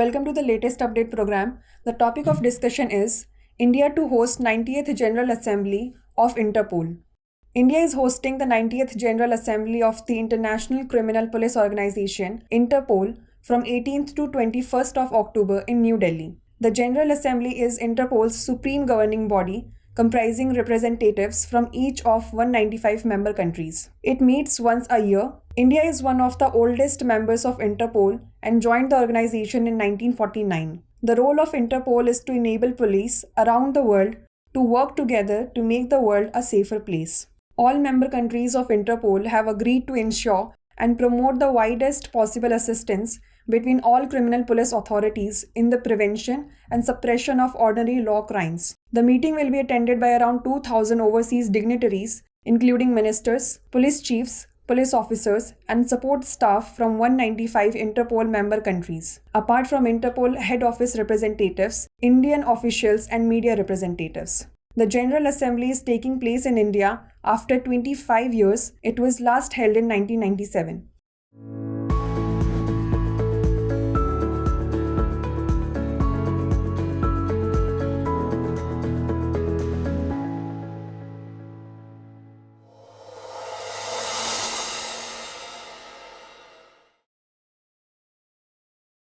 Welcome to the latest update program. The topic of discussion is India to host 90th General Assembly of Interpol. India is hosting the 90th General Assembly of the International Criminal Police Organization, Interpol, from 18th to 21st of October in New Delhi. The General Assembly is Interpol's supreme governing body, comprising representatives from each of 195 member countries. It meets once a year. India is one of the oldest members of Interpol and joined the organization in 1949. The role of Interpol is to enable police around the world to work together to make the world a safer place. All member countries of Interpol have agreed to ensure and promote the widest possible assistance between all criminal police authorities in the prevention and suppression of ordinary law crimes. The meeting will be attended by around 2,000 overseas dignitaries, including ministers, police chiefs, police officers, and support staff from 195 Interpol member countries. Apart from Interpol head office representatives, Indian officials, and media representatives. The General Assembly is taking place in India after 25 years. It was last held in 1997.